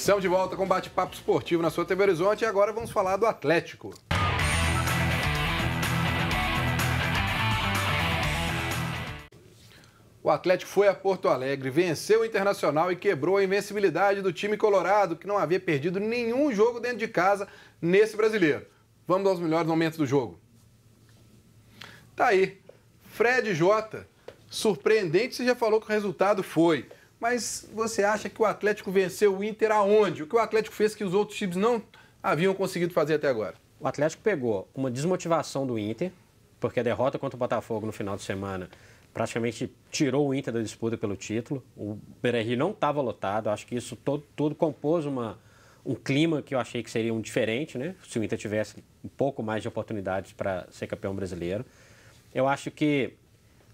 Estamos de volta com bate-papo esportivo na sua TV Horizonte e agora vamos falar do Atlético. O Atlético foi a Porto Alegre, venceu o Internacional e quebrou a invencibilidade do time colorado, que não havia perdido nenhum jogo dentro de casa nesse brasileiro. Vamos aos melhores momentos do jogo. Tá aí, Fred Jota, surpreendente, você já falou que o resultado foi. Mas você acha que o Atlético venceu o Inter aonde? O que o Atlético fez que os outros times não haviam conseguido fazer até agora? O Atlético pegou uma desmotivação do Inter, porque a derrota contra o Botafogo no final de semana praticamente tirou o Inter da disputa pelo título. O Beira-Rio não estava lotado, acho que isso tudo compôs um clima que eu achei que seria diferente, né? Se o Inter tivesse um pouco mais de oportunidades para ser campeão brasileiro. Eu acho que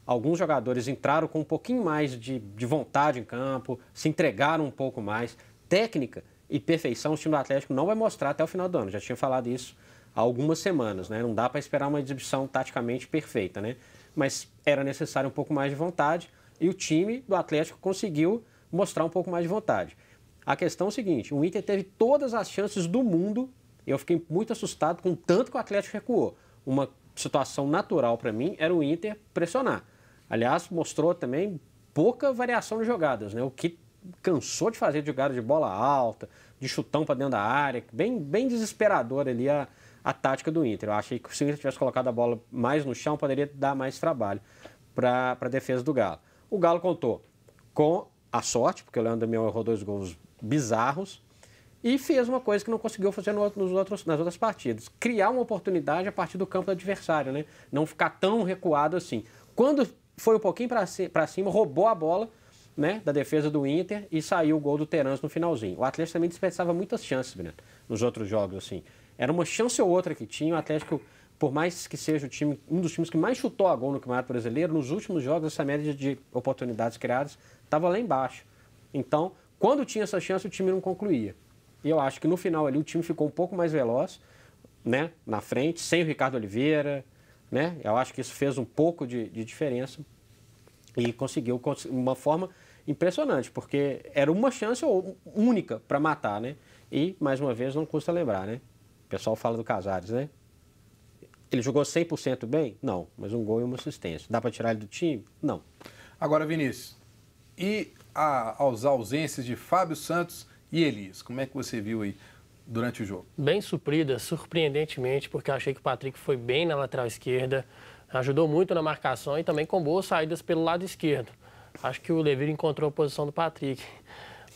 alguns jogadores entraram com um pouquinho mais de vontade em campo, se entregaram um pouco mais. Técnica e perfeição o time do Atlético não vai mostrar até o final do ano. Já tinha falado isso há algumas semanas, né? Não dá para esperar uma exibição taticamente perfeita, né? Mas era necessário um pouco mais de vontade e o time do Atlético conseguiu mostrar um pouco mais de vontade. A questão é o seguinte, o Inter teve todas as chances do mundo, eu fiquei muito assustado com o tanto que o Atlético recuou. Uma situação natural para mim era o Inter pressionar. Aliás, mostrou também pouca variação de jogadas, né? O que cansou de fazer de jogada de bola alta, de chutão para dentro da área, bem desesperador ali a tática do Inter. Eu achei que se o Inter tivesse colocado a bola mais no chão, poderia dar mais trabalho para a defesa do Galo. O Galo contou com a sorte, porque o Leandro Damião errou 2 gols bizarros, e fez uma coisa que não conseguiu fazer nas outras partidas. Criar uma oportunidade a partir do campo do adversário, né? Não ficar tão recuado assim. Quando foi um pouquinho para cima, roubou a bola, né, da defesa do Inter e saiu o gol do Terans no finalzinho. O Atlético também desperdiçava muitas chances, né, nos outros jogos, assim. Era uma chance ou outra que tinha. O Atlético, por mais que seja um dos times que mais chutou a gol no Campeonato Brasileiro, nos últimos jogos essa média de oportunidades criadas estava lá embaixo. Então, quando tinha essa chance, o time não concluía. E eu acho que no final ali o time ficou um pouco mais veloz, né, na frente, sem o Ricardo Oliveira, né? Eu acho que isso fez um pouco de diferença e conseguiu uma forma impressionante, porque era uma chance única para matar, né? E, mais uma vez, não custa lembrar, né? O pessoal fala do Casares, né? Ele jogou 100% bem? Não, mas um gol e uma assistência. Dá para tirar ele do time? Não. Agora, Vinícius, e as ausências de Fábio Santos e Elias? Como é que você viu aí durante o jogo? Bem suprida, surpreendentemente, porque eu achei que o Patrick foi bem na lateral esquerda, ajudou muito na marcação e também com boas saídas pelo lado esquerdo. Acho que o Levir encontrou a posição do Patrick.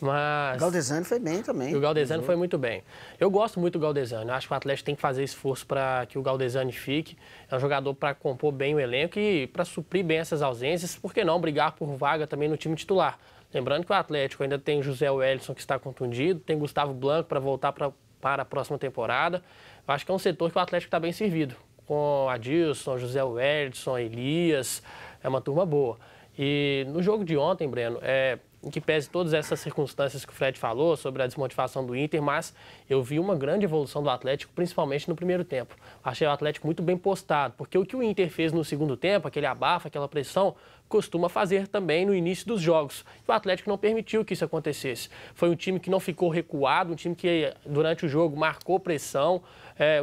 Mas... O Galdesani foi bem também. E o Galdesani foi muito bem. Eu gosto muito do Galdesani. Acho que o Atlético tem que fazer esforço para que o Galdesani fique. É um jogador para compor bem o elenco e para suprir bem essas ausências. Por que não brigar por vaga também no time titular? Lembrando que o Atlético ainda tem José Wellison, que está contundido, tem Gustavo Blanco para voltar para a próxima temporada. Eu acho que é um setor que o Atlético está bem servido. Com Adilson, José Wellison, Elias, é uma turma boa. E no jogo de ontem, Breno, em que pese todas essas circunstâncias que o Fred falou sobre a desmotivação do Inter, mas eu vi uma grande evolução do Atlético, principalmente no primeiro tempo. Achei o Atlético muito bem postado, porque o que o Inter fez no segundo tempo, aquele abafa, aquela pressão, costuma fazer também no início dos jogos. O Atlético não permitiu que isso acontecesse. Foi um time que não ficou recuado, um time que durante o jogo marcou pressão,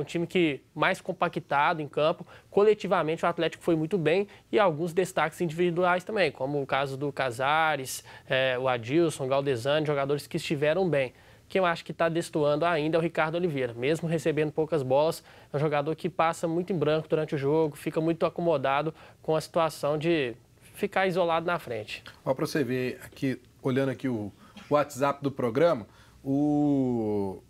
um time que mais compactado em campo. Coletivamente o Atlético foi muito bem e alguns destaques individuais também, como o caso do Casares, o Adilson, o Galdesani, jogadores que estiveram bem. Quem eu acho que está destoando ainda é o Ricardo Oliveira. Mesmo recebendo poucas bolas, é um jogador que passa muito em branco durante o jogo, fica muito acomodado com a situação de ficar isolado na frente. Ó, para você ver aqui, olhando aqui o WhatsApp do programa, o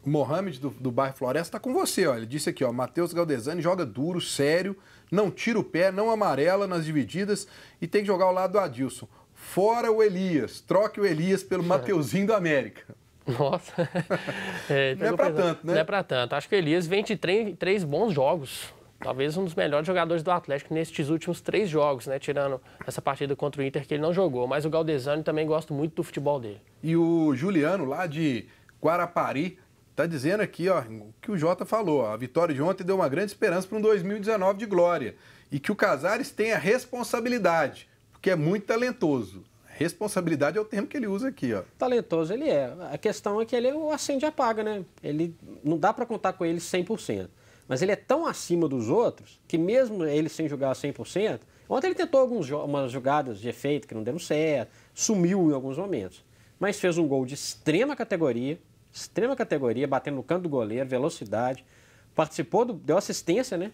Mohamed do bairro Floresta está com você, ó. Ele disse aqui, ó, Matheus Galdesani joga duro, sério, não tira o pé, não amarela nas divididas e tem que jogar ao lado do Adilson. Fora o Elias, troque o Elias pelo Mateuzinho do América. Nossa, não é para tanto, né? Não é para tanto. Acho que o Elias vem de 3 bons jogos. Talvez um dos melhores jogadores do Atlético nestes últimos 3 jogos, né? Tirando essa partida contra o Inter que ele não jogou. Mas o Galdesani também gosto muito do futebol dele. E o Juliano, lá de Guarapari, está dizendo aqui, ó, que o Jota falou. Ó, a vitória de ontem deu uma grande esperança para um 2019 de glória. E que o Casares tem a responsabilidade, porque é muito talentoso. Responsabilidade é o termo que ele usa aqui, ó. Talentoso ele é. A questão é que ele é o acende e apaga, né? Ele não dá para contar com ele 100%. Mas ele é tão acima dos outros que mesmo ele sem jogar 100%, ontem ele tentou umas jogadas de efeito que não deram certo, sumiu em alguns momentos. Mas fez um gol de extrema categoria, batendo no canto do goleiro, velocidade. Participou, deu assistência, né?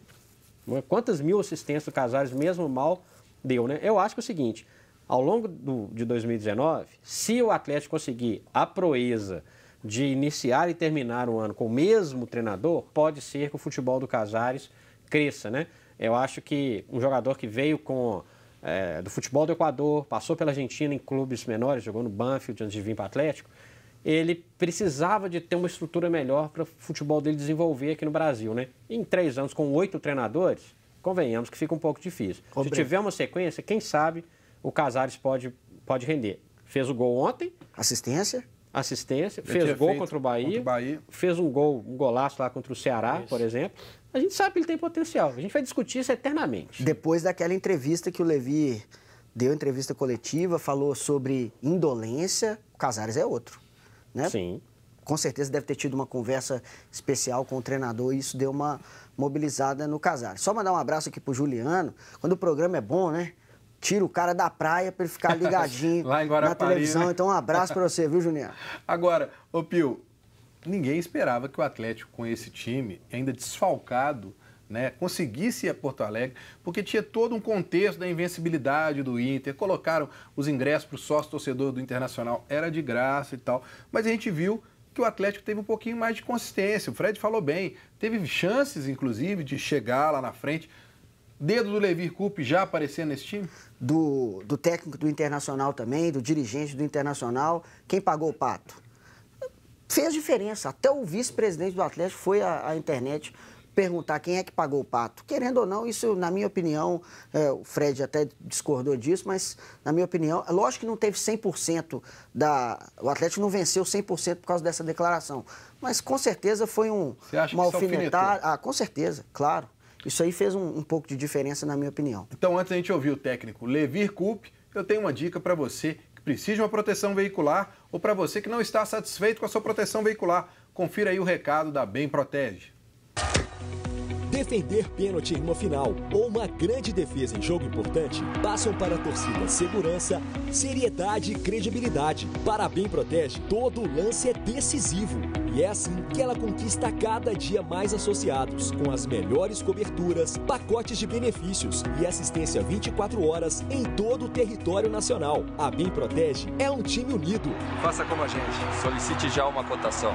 Quantas mil assistências do Casares, mesmo mal, deu, né? Eu acho que é o seguinte, ao longo de 2019, se o Atlético conseguir a proeza de iniciar e terminar o ano com o mesmo treinador, pode ser que o futebol do Casares cresça, né? Eu acho que um jogador que veio do futebol do Equador, passou pela Argentina em clubes menores, jogou no Banfield antes de vir para o Atlético, ele precisava de ter uma estrutura melhor para o futebol dele desenvolver aqui no Brasil, né? Em 3 anos, com 8 treinadores, convenhamos que fica um pouco difícil. Se tiver uma sequência, quem sabe o Casares pode render. Fez o gol ontem. Assistência, fez gol contra o Bahia, fez um golaço lá contra o Ceará, por exemplo. A gente sabe que ele tem potencial. A gente vai discutir isso eternamente. Depois daquela entrevista que o Levi deu, entrevista coletiva, falou sobre indolência, o Casares é outro, né? Sim. Com certeza deve ter tido uma conversa especial com o treinador e isso deu uma mobilizada no Casares. Só mandar um abraço aqui pro Juliano. Quando o programa é bom, né? Tira o cara da praia para ele ficar ligadinho lá em na televisão. né? Então, um abraço para você, viu, Juliano? Agora, ô Pio, ninguém esperava que o Atlético, com esse time, ainda desfalcado, né, conseguisse ir a Porto Alegre, porque tinha todo um contexto da invencibilidade do Inter, colocaram os ingressos para o sócio-torcedor do Internacional, era de graça e tal, mas a gente viu que o Atlético teve um pouquinho mais de consistência, o Fred falou bem, teve chances, inclusive, de chegar lá na frente. Dedo do Levir Coupe já aparecendo nesse time? Do técnico do Internacional também, do dirigente do Internacional. Quem pagou o pato? Fez diferença. Até o vice-presidente do Atlético foi à internet perguntar quem é que pagou o pato. Querendo ou não, isso, na minha opinião, o Fred até discordou disso, mas, na minha opinião, lógico que não teve 100% O Atlético não venceu 100% por causa dessa declaração. Mas, com certeza, foi uma alfinetada. Ah, com certeza, claro. Isso aí fez um pouco de diferença, na minha opinião. Então, antes da gente ouvir o técnico Levir Coupe, eu tenho uma dica para você que precisa de uma proteção veicular ou para você que não está satisfeito com a sua proteção veicular. Confira aí o recado da Bem Protege. Defender pênalti em uma final ou uma grande defesa em jogo importante passam para a torcida segurança, seriedade e credibilidade. Para a Bem Protege, todo lance é decisivo. E é assim que ela conquista cada dia mais associados, com as melhores coberturas, pacotes de benefícios e assistência 24 horas em todo o território nacional. A Bem Protege é um time unido. Faça como a gente, solicite já uma cotação.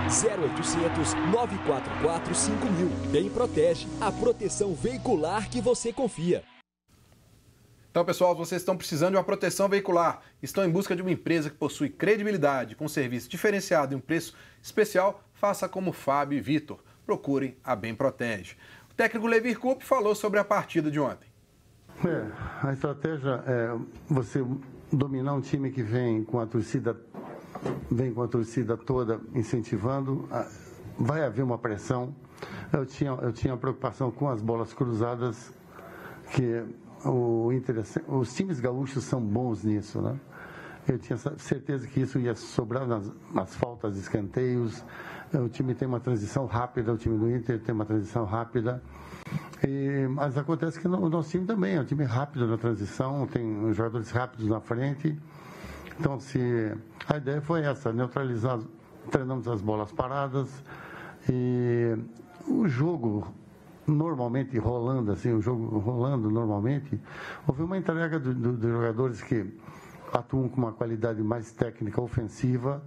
0800 944 5000. Bem Protege, a proteção veicular que você confia. Então, pessoal, vocês estão precisando de uma proteção veicular, estão em busca de uma empresa que possui credibilidade, com serviço diferenciado e um preço especial, faça como Fábio e Vitor. Procurem a Bem Protege. O técnico Levir Coupe falou sobre a partida de ontem. A estratégia é você dominar um time que vem com a torcida toda incentivando. Vai haver uma pressão. Eu tinha preocupação com as bolas cruzadas, que os times gaúchos são bons nisso, né? Eu tinha certeza que isso ia sobrar nas faltas de escanteios. O time tem uma transição rápida, o time do Inter tem uma transição rápida. Mas acontece que o nosso time também é um time rápido na transição, tem jogadores rápidos na frente. Então, a ideia foi essa, neutralizar, treinamos as bolas paradas e o jogo normalmente rolando normalmente, houve uma entrega dos jogadores que atuam com uma qualidade mais técnica ofensiva,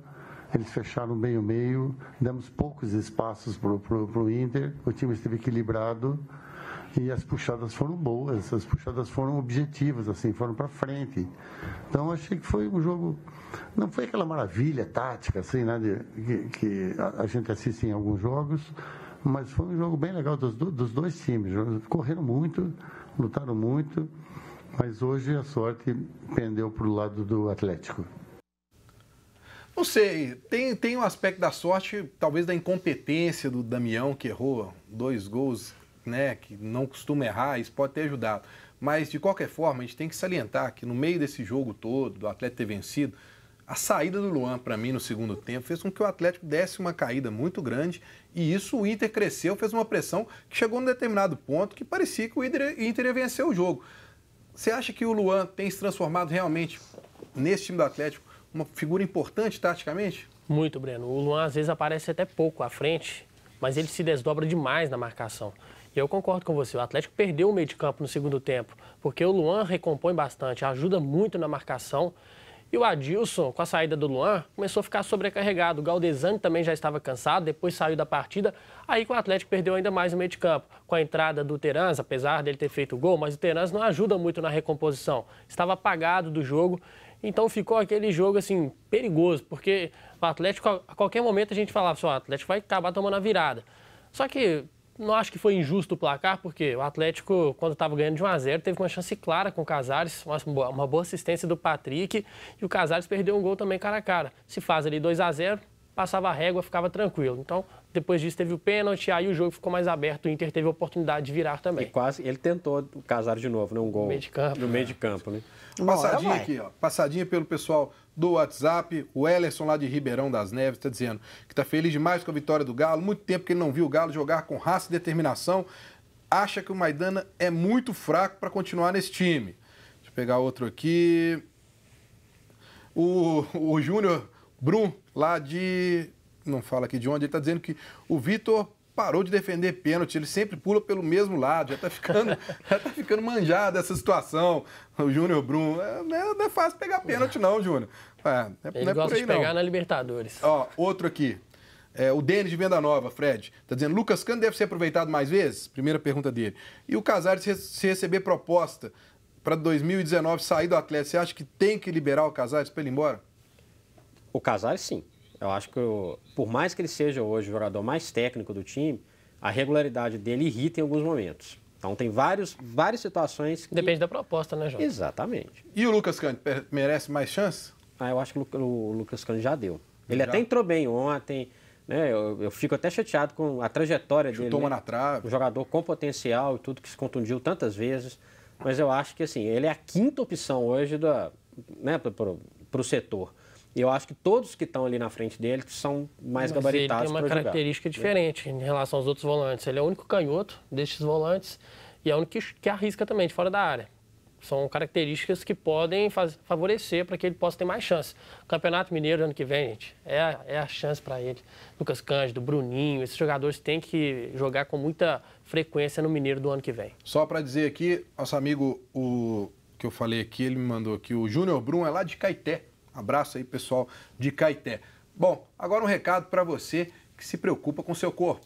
eles fecharam bem o meio, demos poucos espaços para o Inter, o time esteve equilibrado e as puxadas foram boas, as puxadas foram objetivas, assim, foram para frente. Então, achei que foi um jogo, não foi aquela maravilha tática, assim, né, que a gente assiste em alguns jogos, mas foi um jogo bem legal dos dois times. Correram muito, lutaram muito, mas hoje a sorte pendeu para o lado do Atlético. Não sei, tem um aspecto da sorte, talvez da incompetência do Damião, que errou 2 gols né, que não costuma errar, isso pode ter ajudado. Mas, de qualquer forma, a gente tem que salientar que no meio desse jogo todo, do Atlético ter vencido, a saída do Luan, para mim, no segundo tempo, fez com que o Atlético desse uma caída muito grande e isso o Inter cresceu, fez uma pressão que chegou num determinado ponto que parecia que o Inter ia vencer o jogo. Você acha que o Luan tem se transformado realmente, nesse time do Atlético, uma figura importante taticamente? Muito, Breno. O Luan, às vezes, aparece até pouco à frente, mas ele se desdobra demais na marcação. E eu concordo com você, o Atlético perdeu o meio de campo no segundo tempo, porque o Luan recompõe bastante, ajuda muito na marcação. E o Adilson, com a saída do Luan, começou a ficar sobrecarregado. O Galdesani também já estava cansado, depois saiu da partida. Aí que o Atlético perdeu ainda mais o meio de campo. Com a entrada do Terans, apesar dele ter feito o gol, mas o Terans não ajuda muito na recomposição. Estava apagado do jogo, então ficou aquele jogo assim perigoso, porque o Atlético, a qualquer momento a gente falava assim, o Atlético vai acabar tomando a virada. Só que não acho que foi injusto o placar, porque o Atlético, quando estava ganhando de 1-0, teve uma chance clara com o Casares, uma boa assistência do Patrick, e o Casares perdeu um gol também cara a cara. Se faz ali 2-0, passava a régua, ficava tranquilo. Então, depois disso teve o pênalti, aí o jogo ficou mais aberto, o Inter teve a oportunidade de virar também. E quase, ele tentou o Casares de novo, né? Um gol no meio de campo, né? Passadinha aqui, ó. Passadinha pelo pessoal do WhatsApp. O Ellerson, lá de Ribeirão das Neves, está dizendo que está feliz demais com a vitória do Galo. Muito tempo que ele não viu o Galo jogar com raça e determinação. Acha que o Maidana é muito fraco para continuar nesse time. Deixa eu pegar outro aqui. O Júnior Brum, lá de... Não fala aqui de onde. Ele está dizendo que o Vitor parou de defender pênalti, ele sempre pula pelo mesmo lado, já tá ficando manjado essa situação. O Júnior Brum, não é fácil pegar pênalti não, Júnior. Ele gosta de pegar na Libertadores. Ó, outro aqui, o Denis de Venda Nova, Fred, tá dizendo, Lucas Cano deve ser aproveitado mais vezes? Primeira pergunta dele. E o Casares, se receber proposta para 2019 sair do Atlético, você acha que tem que liberar o Casares para ele ir embora? O Casares, sim. Eu acho que, por mais que ele seja hoje o jogador mais técnico do time, a regularidade dele irrita em alguns momentos. Então, tem várias situações que... Depende da proposta, né, João? Exatamente. E o Lucas Cano merece mais chance? Eu acho que o Lucas Cano já deu. Ele até entrou bem ontem, né? Eu fico até chateado com a trajetória dele. Chutou uma na trave. Um jogador com potencial e tudo, que se contundiu tantas vezes. Mas eu acho que, assim, ele é a quinta opção hoje para o setor. E eu acho que todos que estão ali na frente dele são mais gabaritados para jogar. Ele tem uma característica diferente em relação aos outros volantes. Ele é o único canhoto destes volantes e é o único que arrisca também de fora da área. São características que podem favorecer para que ele possa ter mais chance. O Campeonato Mineiro ano que vem, gente, é a chance para ele. Lucas Cândido, Bruninho, esses jogadores têm que jogar com muita frequência no Mineiro do ano que vem. Só para dizer aqui, nosso amigo, o que eu falei aqui, ele me mandou aqui, o Júnior Brum é lá de Caeté. Abraço aí, pessoal de Caeté. Bom, agora um recado para você que se preocupa com o seu corpo.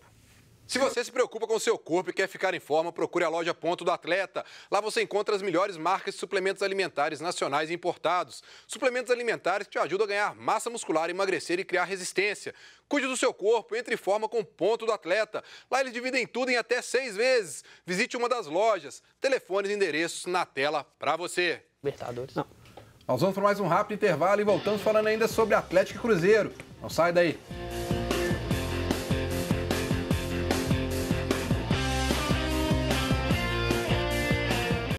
Se você se preocupa com o seu corpo e quer ficar em forma, procure a loja Ponto do Atleta. Lá você encontra as melhores marcas de suplementos alimentares nacionais e importados. Suplementos alimentares que te ajudam a ganhar massa muscular, emagrecer e criar resistência. Cuide do seu corpo, entre em forma com o Ponto do Atleta. Lá eles dividem tudo em até 6 vezes. Visite uma das lojas. Telefones e endereços na tela para você. Libertadores. Nós vamos para mais um rápido intervalo e voltamos falando ainda sobre Atlético e Cruzeiro. Não sai daí.